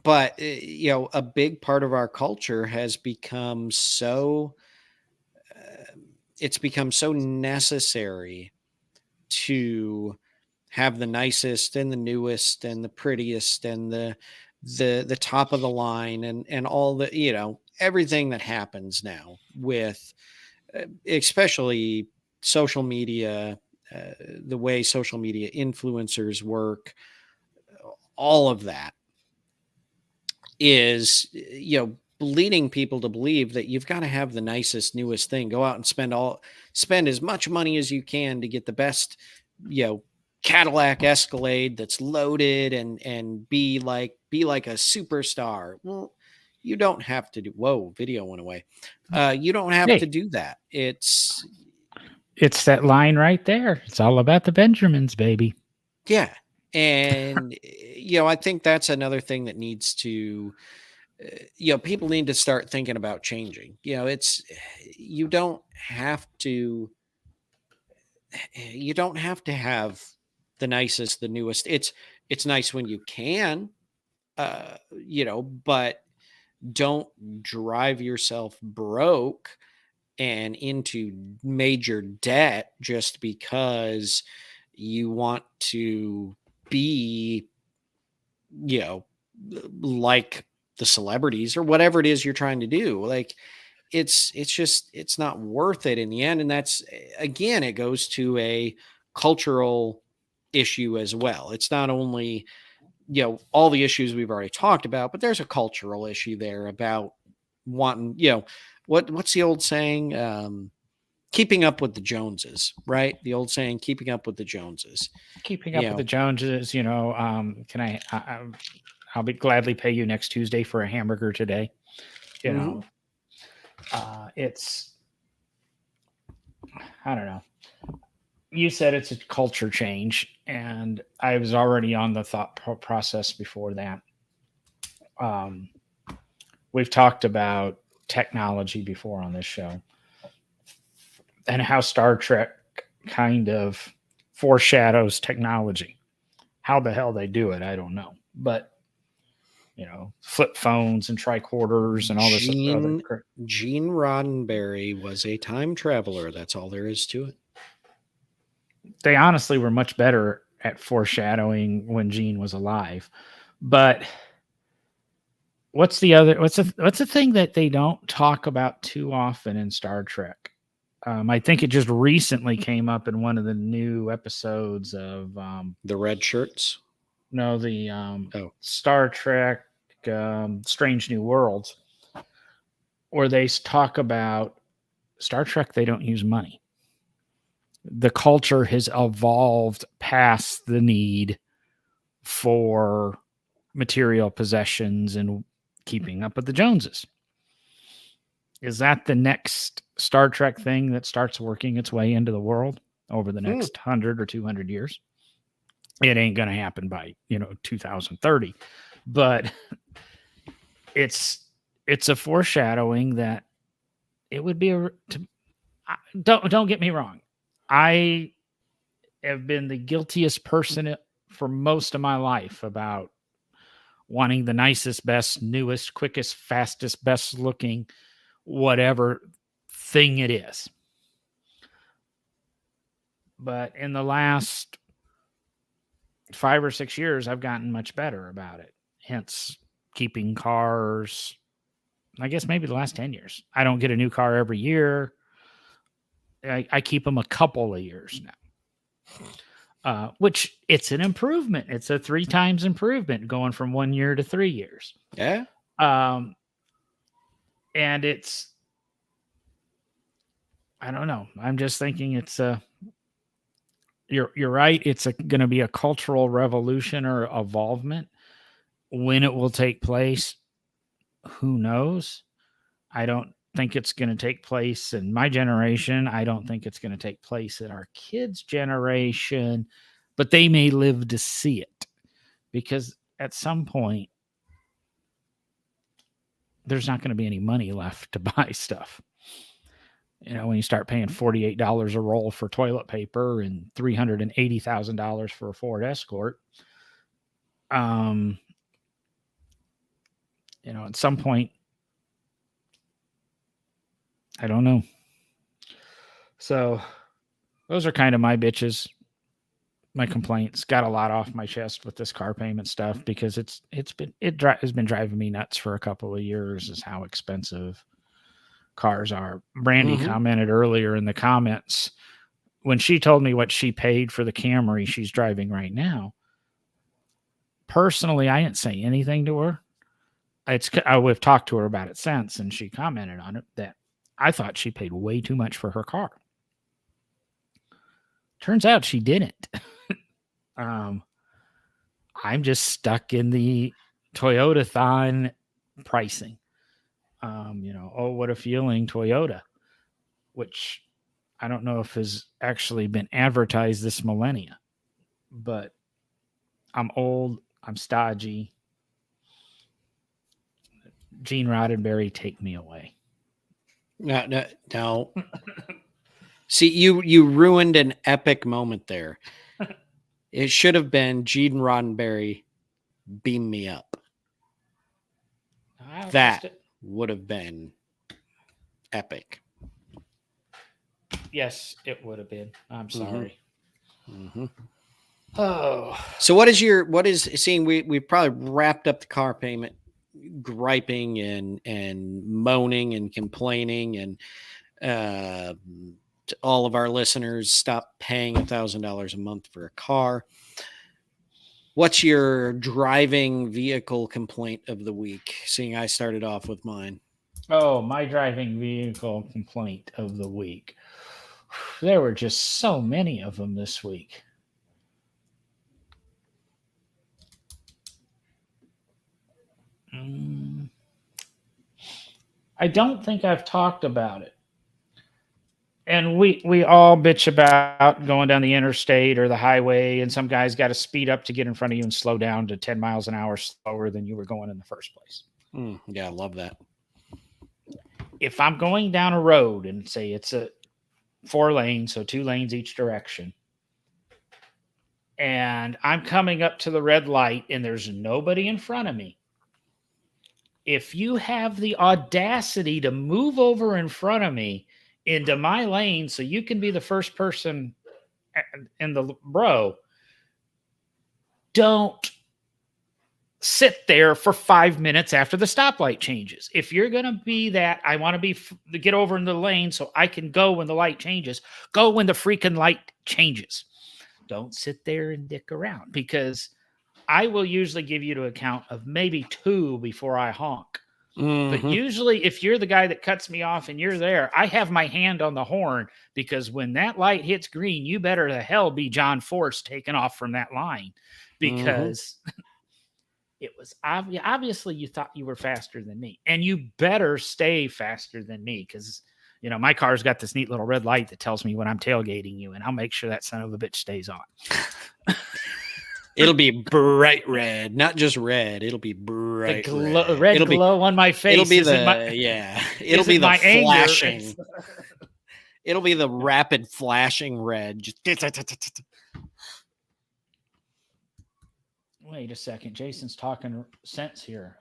but a big part of our culture has become so it's become so necessary to have the nicest and the newest and the prettiest and the top of the line and all the everything that happens now with especially social media, the way social media influencers work, all of that is leading people to believe that you've got to have the nicest, newest thing. Go out and spend as much money as you can to get the best, Cadillac Escalade that's loaded and be like a superstar. Well, you don't have to do. Whoa, video went away. You don't have to do that. It's that line right there. It's all about the Benjamins, baby. Yeah. And, I think that's another thing that needs to, people need to start thinking about changing. You don't have to have the nicest, the newest. It's nice when you can, but don't drive yourself broke and into major debt just because you want to be, like the celebrities or whatever it is you're trying to do. Like it's not worth it in the end. And that's, again, it goes to a cultural issue as well. It's not only, all the issues we've already talked about, but there's a cultural issue there about wanting, what's the old saying? Keeping up with the Joneses, right? The old saying, keeping up with the Joneses. Keeping up with the Joneses, can I'll be gladly pay you next Tuesday for a hamburger today. You know, it's, I don't know. You said it's a culture change, and I was already on the thought process before that. We've talked about technology before on this show and how Star Trek kind of foreshadows technology. How the hell they do it, I don't know. But, you know, flip phones and tricorders and all this other. Gene Roddenberry was a time traveler. That's all there is to it. They honestly were much better at foreshadowing when Gene was alive. But what's the thing that they don't talk about too often in Star Trek? I think it just recently came up in one of the new episodes of the Red Shirts. No, the Star Trek Strange New Worlds, where they talk about Star Trek. They don't use money. The culture has evolved past the need for material possessions and keeping up with the Joneses. Is that the next Star Trek thing that starts working its way into the world over the next 100 or 200 years? It ain't going to happen by, 2030, but it's a foreshadowing that it would be don't get me wrong. I have been the guiltiest person for most of my life about wanting the nicest, best, newest, quickest, fastest, best looking, whatever thing it is. But in the last 5 or 6 years, I've gotten much better about it. Hence, keeping cars, I guess maybe the last 10 years. I don't get a new car every year. I keep them a couple of years now, which it's an improvement. It's a 3 times improvement going from 1 year to 3 years. Yeah. And it's, I don't know. I'm just thinking it's you're right. It's going to be a cultural revolution or evolvement. When it will take place, who knows? I don't think it's going to take place in my generation. I don't think it's going to take place in our kids' generation, but they may live to see it, because at some point there's not going to be any money left to buy stuff. When you start paying $48 a roll for toilet paper and $380,000 for a Ford Escort, at some point, I don't know. So those are kind of my bitches, my complaints. Got a lot off my chest with this car payment stuff, because it has been driving me nuts for a couple of years, is how expensive cars are. Brandy commented earlier in the comments when she told me what she paid for the Camry she's driving right now. Personally, I didn't say anything to her. We've talked to her about it since, and she commented on it that I thought she paid way too much for her car. Turns out she didn't. I'm just stuck in the Toyota-thon pricing. Oh, what a feeling, Toyota, which I don't know if has actually been advertised this millennia, but I'm old, I'm stodgy. Gene Roddenberry, take me away. No. See, you ruined an epic moment there. It should have been Gene Roddenberry, beam me up. That would have been epic. Yes, it would have been. I'm sorry. Oh, so what is seeing? We probably wrapped up the car payment, griping and moaning and complaining, and all of our listeners stop paying $1,000 a month for a car. What's your driving vehicle complaint of the week? Seeing I started off with mine. Oh, my driving vehicle complaint of the week. There were just so many of them this week. I don't think I've talked about it. And we all bitch about going down the interstate or the highway, and some guys got to speed up to get in front of you and slow down to 10 miles an hour slower than you were going in the first place. Yeah, I love that. If I'm going down a road and say it's a 4 lanes, so 2 lanes each direction, and I'm coming up to the red light and there's nobody in front of me, if you have the audacity to move over in front of me into my lane so you can be the first person in the row, don't sit there for 5 minutes after the stoplight changes. If you're going to be that, I want to get over in the lane so I can go when the light changes, go when the freaking light changes. Don't sit there and dick around, because I will usually give you to a count of maybe 2 before I honk. But usually if you're the guy that cuts me off and you're there, I have my hand on the horn, because when that light hits green, you better the hell be John Force taking off from that line, because it was obviously you thought you were faster than me, and you better stay faster than me, because my car's got this neat little red light that tells me when I'm tailgating you, and I'll make sure that son of a bitch stays on. It'll be bright red, not just red. It'll be bright red. It'll glow on my face. It'll be It'll be the flashing. It'll be the rapid flashing red. Just wait a second. Jason's talking sense here.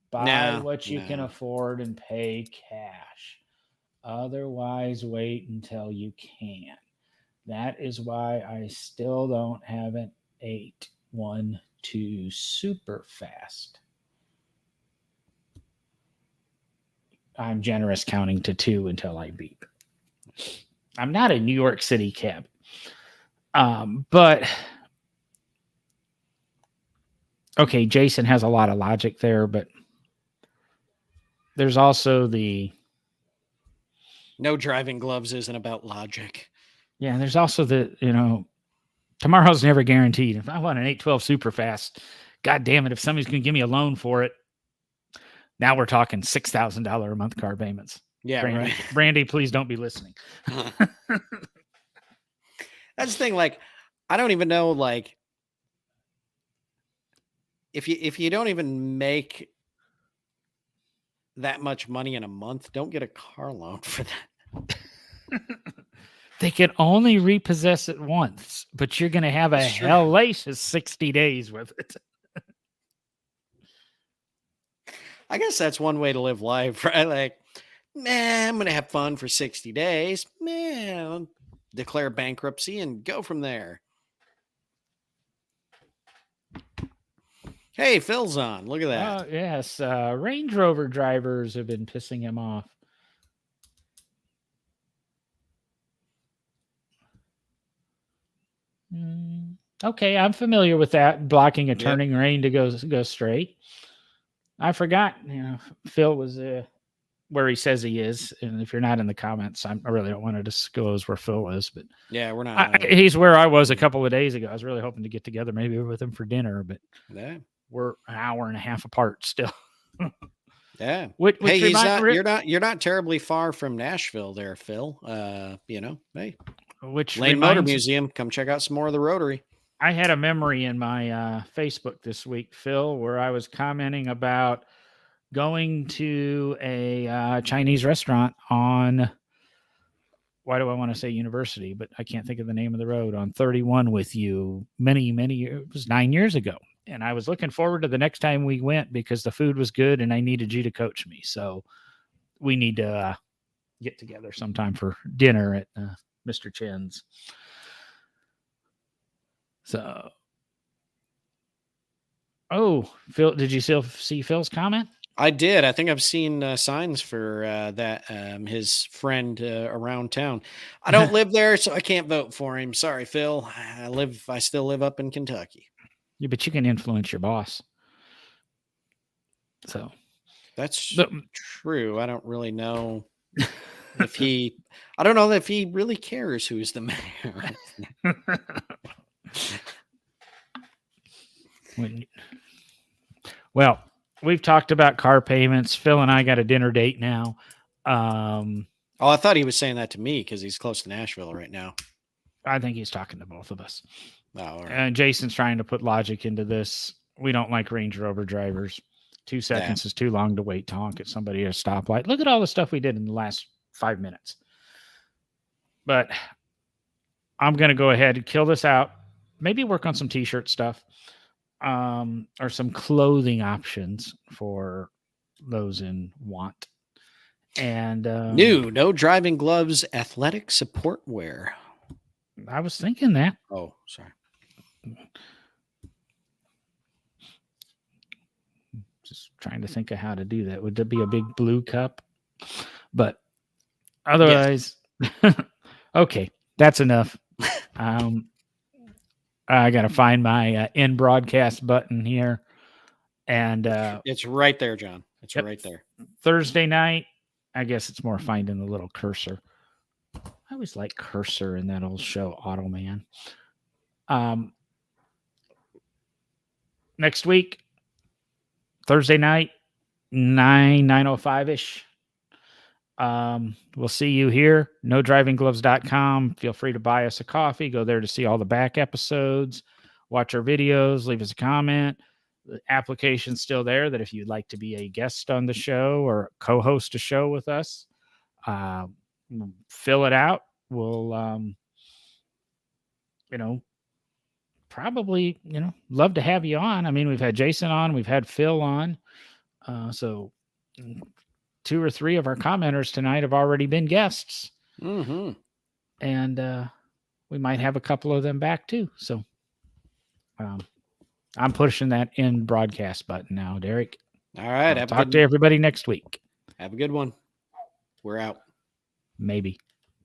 Buy what you can afford and pay cash. Otherwise, wait until you can. That is why I still don't have an 812 super fast. I'm generous counting to 2 until I beep. I'm not a New York City cab. But okay, Jason has a lot of logic there, but there's also the no driving gloves isn't about logic. Yeah, and there's also the, tomorrow's never guaranteed. If I want an 812 super fast, God damn it, if somebody's going to give me a loan for it, now we're talking $6,000 a month car payments. Yeah, Brandy, right. Brandy, please don't be listening. That's the thing. Like, I don't even know, like, if you don't even make that much money in a month, don't get a car loan for that. They can only repossess it once, but you're going to have a hellacious 60 days with it. I guess that's one way to live life, right? Like, man, I'm going to have fun for 60 days. Man, declare bankruptcy and go from there. Hey, Phil's on. Look at that. Yes. Range Rover drivers have been pissing him off. Okay, I'm familiar with that. Blocking a turning lane to go straight. I forgot, Phil was where he says he is, and if you're not in the comments, I really don't want to disclose where Phil is, but yeah, we're not. He's where I was a couple of days ago. I was really hoping to get together maybe with him for dinner, but we're an hour and a half apart still. Yeah. Which hey, you're not terribly far from Nashville there, Phil. Hey. Which Lane Motor Museum. Come check out some more of the Rotary. I had a memory in my Facebook this week, Phil, where I was commenting about going to a Chinese restaurant on, why do I want to say University, but I can't think of the name of the road, on 31 with you many years, it was 9 years ago. And I was looking forward to the next time we went because the food was good and I needed you to coach me. So we need to get together sometime for dinner at Mr. Chen's. So, Phil, did you still see Phil's comment? I did. I think I've seen signs for that. His friend around town. I don't live there, so I can't vote for him. Sorry, Phil. I still live up in Kentucky. Yeah, but you can influence your boss. So that's true. I don't really know if I don't know if he really cares who's the mayor. Well, we've talked about car payments. Phil and I got a dinner date now. Oh, I thought he was saying that to me because he's close to Nashville right now. I think he's talking to both of us. Oh, all right. And Jason's trying to put logic into this. We don't like Range Rover drivers. 2 seconds is too long to wait to honk at somebody at a stoplight. Look at all the stuff we did in the last 5 minutes. But I'm going to go ahead and kill this out. Maybe work on some t-shirt stuff, or some clothing options for those in want. And New no driving gloves, athletic support wear. I was thinking that. Oh, sorry. Just trying to think of how to do that. Would there be a big blue cup? But otherwise, yes. Okay, that's enough. I got to find my end broadcast button here. And it's right there, John. It's right there. Thursday night. I guess it's more finding the little cursor. I always like cursor in that old show, Automan. Next week, Thursday night, 9:05-ish. We'll see you here. NoDrivingGloves.com. Feel free to buy us a coffee. Go there to see all the back episodes. Watch our videos. Leave us a comment. The application's still there that if you'd like to be a guest on the show or co-host a show with us, fill it out. We'll, probably, love to have you on. I mean, we've had Jason on, we've had Phil on. So 2 or 3 of our commenters tonight have already been guests. Mm-hmm. And we might have a couple of them back too. So I'm pushing that end broadcast button now, Derek. All right. Talk to everybody next week. Have a good one. We're out. Maybe.